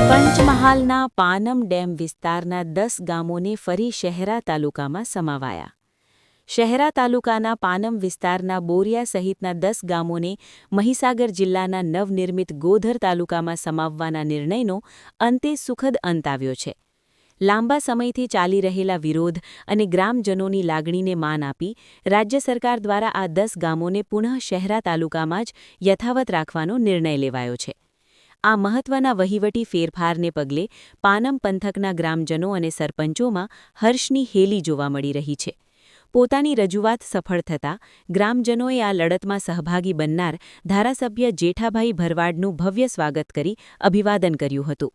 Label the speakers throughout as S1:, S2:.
S1: પંચમહાલના પાનમ ડેમ વિસ્તારના 10 ગામોને ફરી શહેરા તાલુકામાં સમાવાયા. શહેરા તાલુકાના પાનમ વિસ્તારના બોરિયા સહિતના 10 ગામોને મહીસાગર જિલ્લાના નવનિર્મિત ગોધર તાલુકામાં સમાવવાના નિર્ણયનો અંતે સુખદ અંત આવ્યો છે. લાંબા સમયથી ચાલી રહેલા વિરોધ અને ગ્રામજનોની લાગણીને માન આપી રાજ્ય સરકાર દ્વારા આ 10 ગામોને પુનઃ શહેરા તાલુકામાં જ યથાવત રાખવાનો નિર્ણય લેવાયો છે. આ મહત્વના વહીવટી ફેરફારને પગલે પાનમ પંથકના ગ્રામજનો અને સરપંચોમાં હર્ષની હેલી જોવા મળી રહી છે. પોતાની રજૂઆત સફળ થતાં ગ્રામજનોએ આ લડતમાં સહભાગી બનનાર ધારાસભ્ય જેઠાભાઈ ભરવાડનું ભવ્ય સ્વાગત કરી અભિવાદન કર્યું હતું.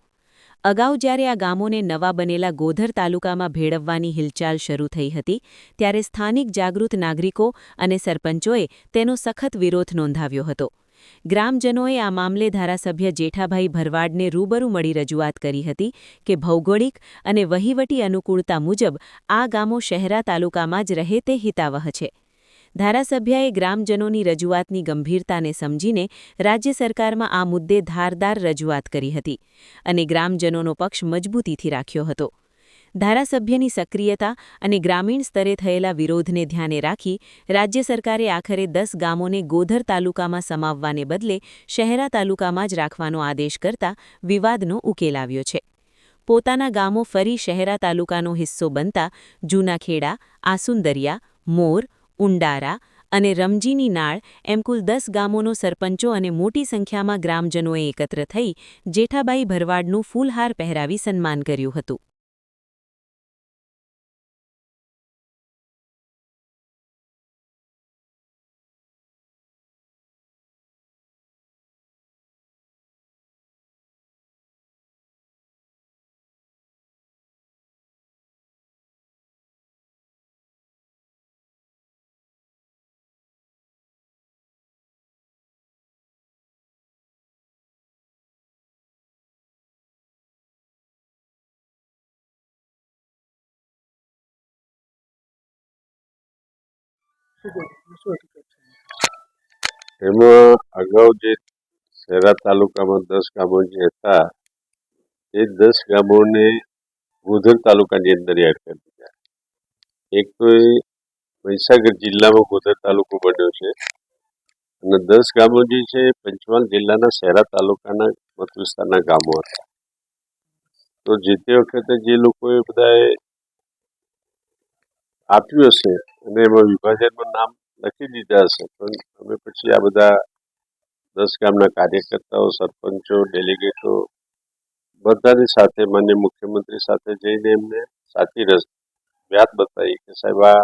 S1: અગાઉ જ્યારે આ ગામોને નવા બનેલા ગોધર તાલુકામાં ભેળવવાની હિલચાલ શરૂ થઈ હતી ત્યારે સ્થાનિક જાગૃત નાગરિકો અને સરપંચોએ તેનો સખત વિરોધ નોંધાવ્યો હતો. ગ્રામજનોએ આ મામલે ધારાસભ્ય જેઠાભાઈ ભરવાડને રૂબરૂ મળી રજૂઆત કરી હતી કે ભૌગોલિક અને વહીવટી અનુકૂળતા મુજબ આ ગામો શહેરા તાલુકામાં જ રહે તે હિતાવહ છે. ધારાસભ્યએ ગ્રામજનોની રજૂઆતની ગંભીરતાને સમજીને રાજ્ય સરકારમાં આ મુદ્દે ધારદાર રજૂઆત કરી હતી અને ગ્રામજનોનો પક્ષ મજબૂતીથી રાખ્યો હતો. ધારાસભ્યની સક્રિયતા અને ગ્રામીણ સ્તરે થયેલા વિરોધને ધ્યાને રાખી રાજ્ય સરકારે આખરે 10 ગામોને ગોધર તાલુકામાં સમાવવાને બદલે શહેરા તાલુકામાં જ રાખવાનો આદેશ કરતા વિવાદનો ઉકેલ આવ્યો છે. પોતાના ગામો ફરી શહેરા તાલુકાનો હિસ્સો બનતા જૂનાખેડા, આસુંદરિયા, મોર, ઉંડારા અને રમજીની નાળ એમ કુલ 10 ગામોનો સરપંચો અને મોટી સંખ્યામાં ગ્રામજનોએ એકત્ર થઈ જેઠાભાઈ ભરવાડનું ફૂલહાર પહેરાવી સન્માન કર્યું હતું.
S2: એમાં અગાઉ જે શહેરા તાલુકામાં 10 ગામો જે હતા એ 10 ગામોને ગોધર તાલુકાની અંદર એડ કરી દીધા. એક તો એ મહીસાગર જિલ્લામાં ગોધર તાલુકો બન્યો છે અને 10 ગામો જે છે પંચમહાલ જિલ્લાના શહેરા તાલુકાના મત વિસ્તારના ગામો હતા. તો જે તે વખતે જે લોકોએ બધાએ આપ્યું હશે અને એમાં વિભાજનમાં નામ લખી દીધા હશે પણ અમે પછી આ બધા 10 ગામના કાર્યકર્તાઓ, સરપંચો, ડેલિગેટો બધાની સાથે માન્ય મુખ્યમંત્રી સાથે જઈને એમને સાચી વાત બતાવી કે સાહેબ આ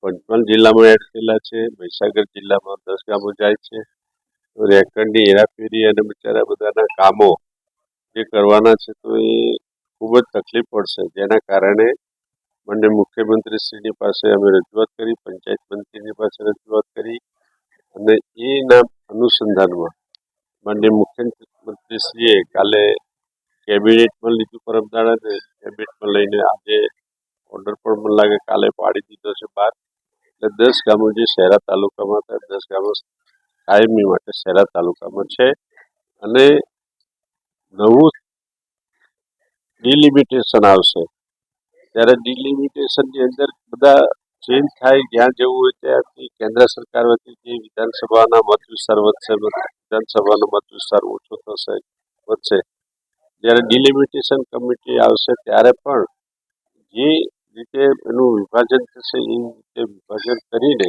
S2: પંચમહાલ જિલ્લામાં એડ થયેલા છે, મહીસાગર જિલ્લામાં 10 ગામો જાય છે, તો રેકર્ડની હેરાફેરી અને બિચારા બધાના કામો જે કરવાના છે તો એ ખૂબ જ તકલીફ પડશે. જેના કારણે માન્ય મુખ્યમંત્રીશ્રીની પાસે અમે રજૂઆત કરી, પંચાયત મંત્રીની પાસે રજૂઆત કરી અને એના અનુસંધાનમાં માન્ય મુખ્યમંત્રીશ્રીએ કાલે કેબિનેટમાં લીધું પરમદાડાને કેબિનેટમાં લઈને આજે ઓર્ડર પણ મને લાગે કાલે પાડી દીધો છે બહાર. એટલે 10 ગામો જે શહેરા તાલુકામાં હતા 10 ગામો કાયમી માટે શહેરા તાલુકામાં છે અને નવું ડિલિમિટેશન આવશે ત્યારે ડિલિમિટેશનની અંદર બધા ચેન્જ થાય, જ્યાં જવું હોય ત્યાંથી કેન્દ્ર સરકાર વતી જે વિધાનસભાના મત વિસ્તાર વધશે, વિધાનસભાનો મત વિસ્તાર ઓછો થશે વધશે. જ્યારે ડિલિમિટેશન કમિટી આવશે ત્યારે પણ જે રીતે એનું વિભાજન થશે એ રીતે વિભાજન કરીને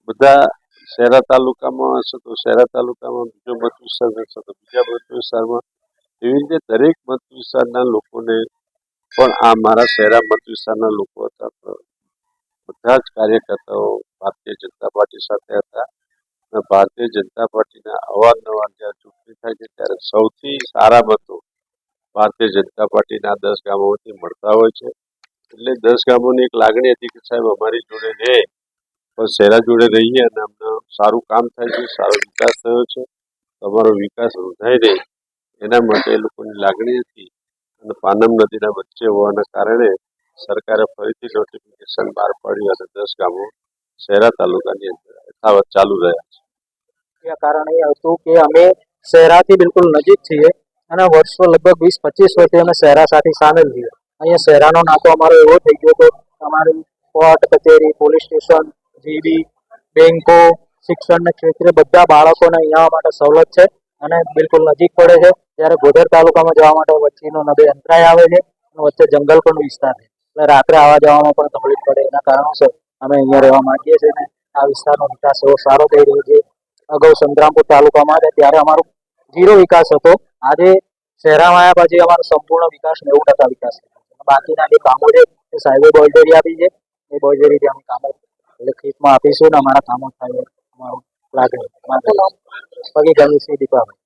S2: બધા શહેરા તાલુકામાં હશે તો શહેરા તાલુકામાં બીજો મત વિસ્તાર હશે તો બીજા મત વિસ્તારમાં એવી રીતે દરેક મત વિસ્તારના લોકોને પણ આ મારા શહેરા મત વિસ્તારના લોકો હતા બધા જ કાર્યકર્તાઓ ભારતીય જનતા પાર્ટી સાથે હતા અને ભારતીય જનતા પાર્ટીના અવારનવાર જ્યારે ચૂંટણી થાય છે ત્યારે સૌથી સારા મતો ભારતીય જનતા પાર્ટીના 10 ગામોમાંથી મળતા હોય છે. એટલે 10 ગામોની એક લાગણી હતી કે સાહેબ અમારી જોડે રહે પણ શહેરા જોડે રહીએ અને અમને સારું કામ થાય છે, સારો વિકાસ થયો છે, તમારો વિકાસ રૂંધાઈ રહે એના માટે એ લોકોની લાગણી હતી અને પાનમ નદીના વચ્ચે હોવાના કારણે સરકારે ફરીથી નોટિફિકેશન બહાર પાડ્યું અને 10 ગામો શહેરા તાલુકાની અંદર યથાવત ચાલુ રહ્યા છે.
S3: કારણ એ હતું કે અમે શહેરાથી બિલકુલ નજીક છીએ અને વર્ષો લગભગ 20-25 વર્ષથી અમે શહેરા સાથે સામેલ છીએ. અહીંયા શહેરાનો નાતો અમારો એવો થઈ ગયો તો અમારી કોર્ટ કચેરી, પોલીસ સ્ટેશન, જીબી, બેંકો, શિક્ષણના ક્ષેત્રે બધા બાળકોને અહીંયા આવવા માટે સવલત છે અને બિલકુલ નજીક પડે છે. ત્યારે ગોધર તાલુકામાં જવા માટે વચ્ચેનો નદી અંતરાય આવે છે અને વચ્ચે જંગલ પણ વિસ્તાર છે, એટલે રાત્રે આવવા જવામાં પણ તકલીફ પડે. એના કારણોસર અમે અહીંયા રહેવા માંગીએ છીએ અને આ વિસ્તારનો વિકાસ એવો સારો થઈ રહ્યો છે. અગાઉ સંતરામપુર તાલુકામાં હતા ત્યારે અમારો 0 વિકાસ હતો. આજે શહેરામાં આવ્યા પછી અમારો સંપૂર્ણ વિકાસ 90% વિકાસ થયો છે. બાકીના જે કામો છે એ સાહેબે બોલડેરી આપી છે, એ બોલડેરીથી અમે કામો લેખિતમાં આપીશું ને અમારા કામો થાય અમારું લાગે. પગી ગમી છે દીપાભાઈ.